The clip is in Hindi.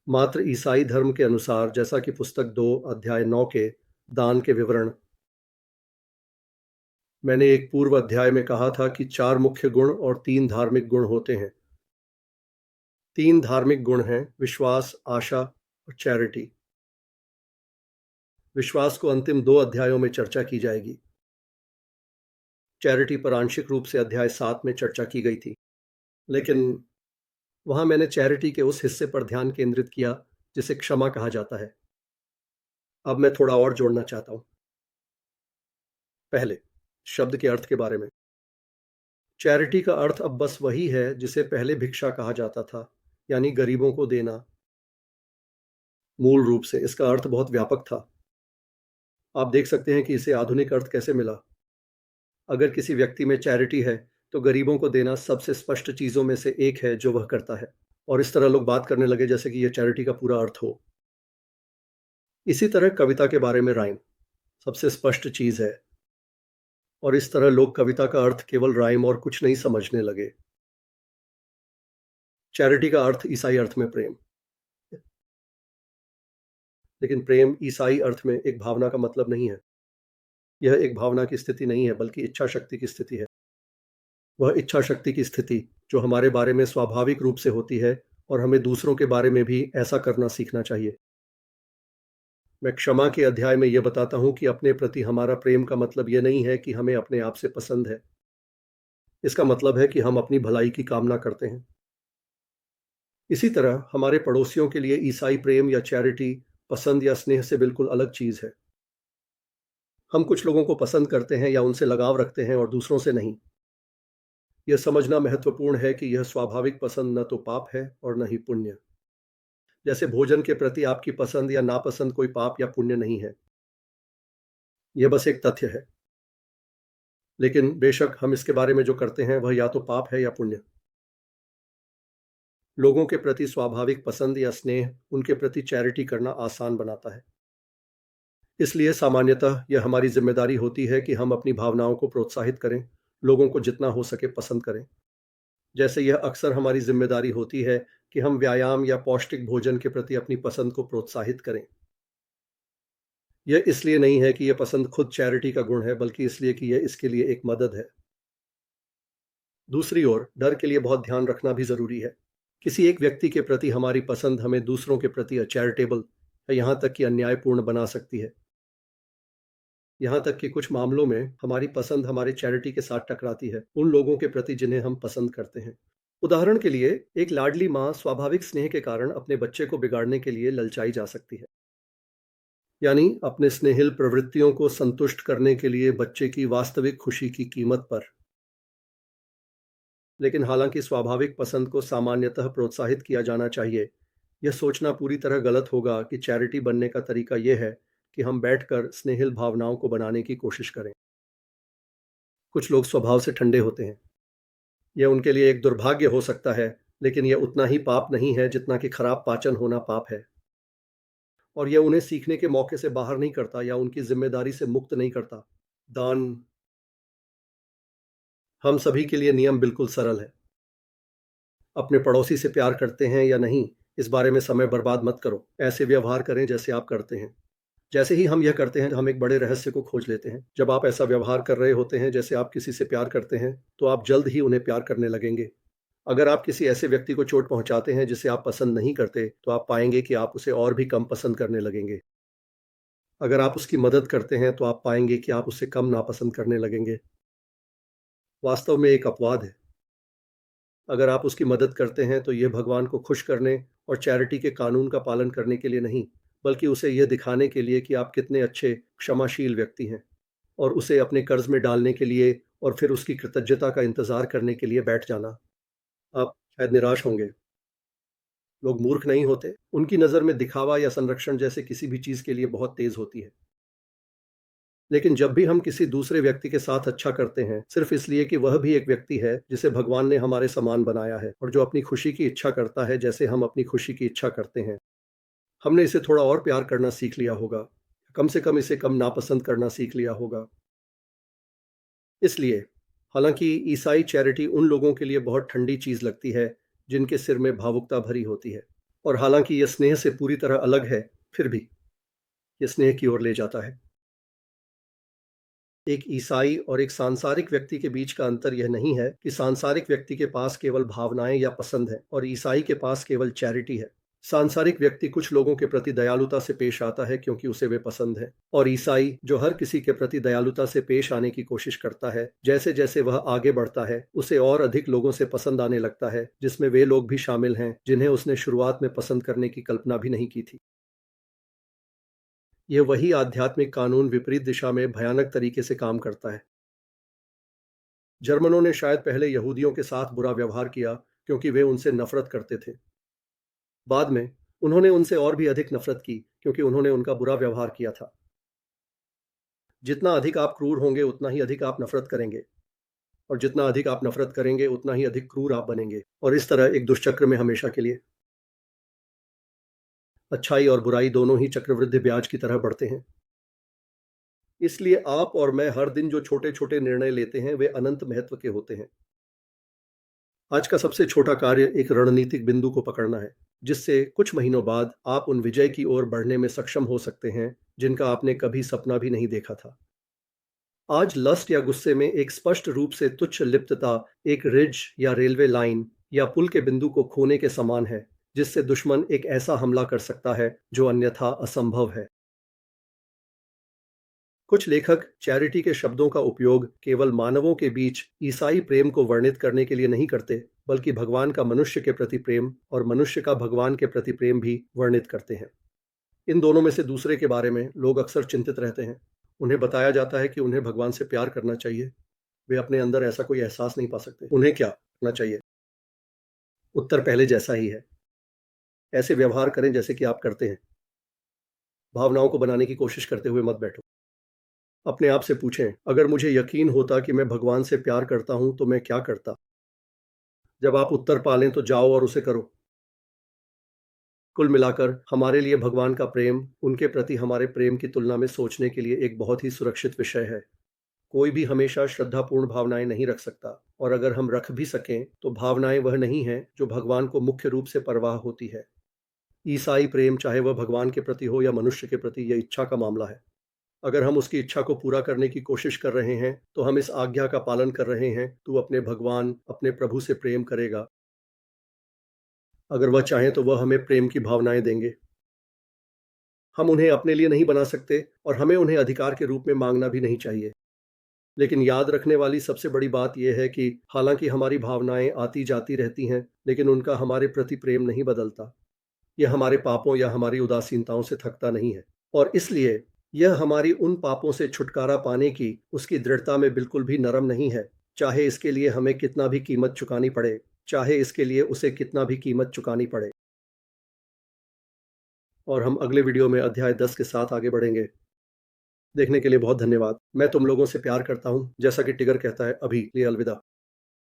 मात्र ईसाई धर्म के अनुसार, जैसा कि पुस्तक 2 अध्याय 9 के दान के विवरण, मैंने एक पूर्व अध्याय में कहा था कि 4 मुख्य गुण और 3 धार्मिक गुण होते हैं। 3 धार्मिक गुण हैं विश्वास, आशा और चैरिटी। विश्वास को अंतिम 2 अध्यायों में चर्चा की जाएगी। चैरिटी पर आंशिक रूप से अध्याय 7 में चर्चा की गई थी, लेकिन वहां मैंने चैरिटी के उस हिस्से पर ध्यान केंद्रित किया जिसे क्षमा कहा जाता है। अब मैं थोड़ा और जोड़ना चाहता हूं। पहले, शब्द के अर्थ के बारे में। चैरिटी का अर्थ अब बस वही है जिसे पहले भिक्षा कहा जाता था, यानी गरीबों को देना। मूल रूप से इसका अर्थ बहुत व्यापक था। आप देख सकते हैं कि इसे आधुनिक अर्थ कैसे मिला। अगर किसी व्यक्ति में चैरिटी है, तो गरीबों को देना सबसे स्पष्ट चीजों में से एक है जो वह करता है। और इस तरह लोग बात करने लगे जैसे कि यह चैरिटी का पूरा अर्थ हो। इसी तरह कविता के बारे में राइम सबसे स्पष्ट चीज है, और इस तरह लोग कविता का अर्थ केवल राइम और कुछ नहीं समझने लगे। चैरिटी का अर्थ ईसाई अर्थ में प्रेम, लेकिन प्रेम ईसाई अर्थ में एक भावना का मतलब नहीं है। यह एक भावना की स्थिति नहीं है, बल्कि इच्छा शक्ति की स्थिति है। वह इच्छा शक्ति की स्थिति जो हमारे बारे में स्वाभाविक रूप से होती है, और हमें दूसरों के बारे में भी ऐसा करना सीखना चाहिए। मैं क्षमा के अध्याय में यह बताता हूं कि अपने प्रति हमारा प्रेम का मतलब यह नहीं है कि हमें अपने आप से पसंद है। इसका मतलब है कि हम अपनी भलाई की कामना करते हैं। इसी तरह हमारे पड़ोसियों के लिए ईसाई प्रेम या चैरिटी पसंद या स्नेह से बिल्कुल अलग चीज है। हम कुछ लोगों को पसंद करते हैं या उनसे लगाव रखते हैं और दूसरों से नहीं। यह समझना महत्वपूर्ण है कि यह स्वाभाविक पसंद न तो पाप है और न ही पुण्य। जैसे भोजन के प्रति आपकी पसंद या नापसंद कोई पाप या पुण्य नहीं है। यह बस एक तथ्य है। लेकिन बेशक हम इसके बारे में जो करते हैं वह या तो पाप है या पुण्य। लोगों के प्रति स्वाभाविक पसंद या स्नेह उनके प्रति चैरिटी करना आसान बनाता है। इसलिए सामान्यतः यह हमारी जिम्मेदारी होती है कि हम अपनी भावनाओं को प्रोत्साहित करें, लोगों को जितना हो सके पसंद करें। जैसे यह अक्सर हमारी जिम्मेदारी होती है कि हम व्यायाम या पौष्टिक भोजन के प्रति अपनी पसंद को प्रोत्साहित करें। यह इसलिए नहीं है कि यह पसंद खुद चैरिटी का गुण है, बल्कि इसलिए कि यह इसके लिए एक मदद है। दूसरी ओर, डर के लिए बहुत ध्यान रखना भी जरूरी है। किसी एक व्यक्ति के प्रति हमारी पसंद हमें दूसरों के प्रति अचैरिटेबल या यहां तक कि अन्यायपूर्ण बना सकती है। यहां तक कि कुछ मामलों में हमारी पसंद हमारे चैरिटी के साथ टकराती है, उन लोगों के प्रति जिन्हें हम पसंद करते हैं। उदाहरण के लिए, एक लाडली माँ स्वाभाविक स्नेह के कारण अपने बच्चे को बिगाड़ने के लिए ललचाई जा सकती है, यानी अपने स्नेहिल प्रवृत्तियों को संतुष्ट करने के लिए बच्चे की वास्तविक खुशी की कीमत पर। लेकिन हालांकि स्वाभाविक पसंद को सामान्यतः प्रोत्साहित किया जाना चाहिए, यह सोचना पूरी तरह गलत होगा कि चैरिटी बनने का तरीका यह है कि हम बैठकर स्नेहिल भावनाओं को बनाने की कोशिश करें। कुछ लोग स्वभाव से ठंडे होते हैं। यह उनके लिए एक दुर्भाग्य हो सकता है, लेकिन यह उतना ही पाप नहीं है जितना कि खराब पाचन होना पाप है। और यह उन्हें सीखने के मौके से बाहर नहीं करता या उनकी जिम्मेदारी से मुक्त नहीं करता। दान। हम सभी के लिए नियम बिल्कुल सरल है। अपने पड़ोसी से प्यार करते हैं या नहीं, इस बारे में समय बर्बाद मत करो। ऐसे व्यवहार करें जैसे आप करते हैं। जैसे ही हम यह करते हैं, हम एक बड़े रहस्य को खोज लेते हैं। जब आप ऐसा व्यवहार कर रहे होते हैं जैसे आप किसी से प्यार करते हैं, तो आप जल्द ही उन्हें प्यार करने लगेंगे। अगर आप किसी ऐसे व्यक्ति को चोट पहुंचाते हैं जिसे आप पसंद नहीं करते, तो आप पाएंगे कि आप उसे और भी कम पसंद करने लगेंगे। अगर आप उसकी मदद करते हैं, तो आप पाएंगे कि आप उसे कम नापसंद करने लगेंगे। वास्तव में एक अपवाद है। अगर आप उसकी मदद करते हैं, तो यह भगवान को खुश करने और चैरिटी के कानून का पालन करने के लिए नहीं, बल्कि उसे यह दिखाने के लिए कि आप कितने अच्छे क्षमाशील व्यक्ति हैं, और उसे अपने कर्ज में डालने के लिए और फिर उसकी कृतज्ञता का इंतजार करने के लिए बैठ जाना। आप शायद निराश होंगे। लोग मूर्ख नहीं होते। उनकी नज़र में दिखावा या संरक्षण जैसे किसी भी चीज़ के लिए बहुत तेज होती है। लेकिन जब भी हम किसी दूसरे व्यक्ति के साथ अच्छा करते हैं, सिर्फ इसलिए कि वह भी एक व्यक्ति है जिसे भगवान ने हमारे समान बनाया है और जो अपनी खुशी की इच्छा करता है जैसे हम अपनी खुशी की इच्छा करते हैं, हमने इसे थोड़ा और प्यार करना सीख लिया होगा। कम से कम इसे कम नापसंद करना सीख लिया होगा। इसलिए, हालांकि ईसाई चैरिटी उन लोगों के लिए बहुत ठंडी चीज़ लगती है जिनके सिर में भावुकता भरी होती है। और हालांकि यह स्नेह से पूरी तरह अलग है, फिर भी यह स्नेह की ओर ले जाता है। एक ईसाई और एक सांसारिक व्यक्ति के बीच का अंतर यह नहीं है कि सांसारिक व्यक्ति के पास केवल भावनाएं या पसंद है और ईसाई के पास केवल चैरिटी है। सांसारिक व्यक्ति कुछ लोगों के प्रति दयालुता से पेश आता है क्योंकि उसे वे पसंद है, और ईसाई जो हर किसी के प्रति दयालुता से पेश आने की कोशिश करता है, जैसे जैसे वह आगे बढ़ता है उसे और अधिक लोगों से पसंद आने लगता है, जिसमें वे लोग भी शामिल हैं जिन्हें उसने शुरुआत में पसंद करने की कल्पना भी नहीं की थी। यह वही आध्यात्मिक कानून विपरीत दिशा में भयानक तरीके से काम करता है। जर्मनों ने शायद पहले यहूदियों के साथ बुरा व्यवहार किया क्योंकि वे उनसे नफरत करते थे। बाद में उन्होंने उनसे और भी अधिक नफरत की क्योंकि उन्होंने उनका बुरा व्यवहार किया था। जितना अधिक आप क्रूर होंगे उतना ही अधिक आप नफरत करेंगे, और जितना अधिक आप नफरत करेंगे उतना ही अधिक क्रूर आप बनेंगे, और इस तरह एक दुष्चक्र में हमेशा के लिए। अच्छाई और बुराई दोनों ही चक्रवृद्धि ब्याज की तरह बढ़ते हैं। इसलिए आप और मैं हर दिन जो छोटे छोटे निर्णय लेते हैं वे अनंत महत्व के होते हैं। आज का सबसे छोटा कार्य एक रणनीतिक बिंदु को पकड़ना है, जिससे कुछ महीनों बाद आप उन विजय की ओर बढ़ने में सक्षम हो सकते हैं जिनका आपने कभी सपना भी नहीं देखा था। आज लस्ट या गुस्से में एक स्पष्ट रूप से तुच्छ लिप्तता एक रिज या रेलवे लाइन या पुल के बिंदु को खोने के समान है, जिससे दुश्मन एक ऐसा हमला कर सकता है जो अन्यथा असंभव है। कुछ लेखक चैरिटी के शब्दों का उपयोग केवल मानवों के बीच ईसाई प्रेम को वर्णित करने के लिए नहीं करते, बल्कि भगवान का मनुष्य के प्रति प्रेम और मनुष्य का भगवान के प्रति प्रेम भी वर्णित करते हैं। इन दोनों में से दूसरे के बारे में लोग अक्सर चिंतित रहते हैं। उन्हें बताया जाता है कि उन्हें भगवान से प्यार करना चाहिए। वे अपने अंदर ऐसा कोई एहसास नहीं पा सकते। उन्हें क्या करना चाहिए? उत्तर पहले जैसा ही है। ऐसे व्यवहार करें जैसे कि आप करते हैं। भावनाओं को बनाने की कोशिश करते हुए मत बैठो। अपने आप से पूछें, अगर मुझे यकीन होता कि मैं भगवान से प्यार करता हूं तो मैं क्या करता? जब आप उत्तर पालें तो जाओ और उसे करो। कुल मिलाकर हमारे लिए भगवान का प्रेम उनके प्रति हमारे प्रेम की तुलना में सोचने के लिए एक बहुत ही सुरक्षित विषय है। कोई भी हमेशा श्रद्धापूर्ण भावनाएं नहीं रख सकता, और अगर हम रख भी सकें तो भावनाएं वह नहीं हैं जो भगवान को मुख्य रूप से परवाह होती है। ईसाई प्रेम, चाहे वह भगवान के प्रति हो या मनुष्य के प्रति, यह इच्छा का मामला है। अगर हम उसकी इच्छा को पूरा करने की कोशिश कर रहे हैं तो हम इस आज्ञा का पालन कर रहे हैं, तू अपने भगवान अपने प्रभु से प्रेम करेगा। अगर वह चाहें तो वह हमें प्रेम की भावनाएं देंगे। हम उन्हें अपने लिए नहीं बना सकते और हमें उन्हें अधिकार के रूप में मांगना भी नहीं चाहिए। लेकिन याद रखने वाली सबसे बड़ी बात यह है कि हालांकि हमारी भावनाएं आती जाती रहती हैं, लेकिन उनका हमारे प्रति प्रेम नहीं बदलता। यह हमारे पापों या हमारी उदासीनताओं से थकता नहीं है, और इसलिए यह हमारी उन पापों से छुटकारा पाने की उसकी दृढ़ता में बिल्कुल भी नरम नहीं है, चाहे इसके लिए हमें कितना भी कीमत चुकानी पड़े, चाहे इसके लिए उसे कितना भी कीमत चुकानी पड़े। और हम अगले वीडियो में अध्याय 10 के साथ आगे बढ़ेंगे। देखने के लिए बहुत धन्यवाद। मैं तुम लोगों से प्यार करता हूँ, जैसा कि टिगर कहता है, अभी लिए अलविदा।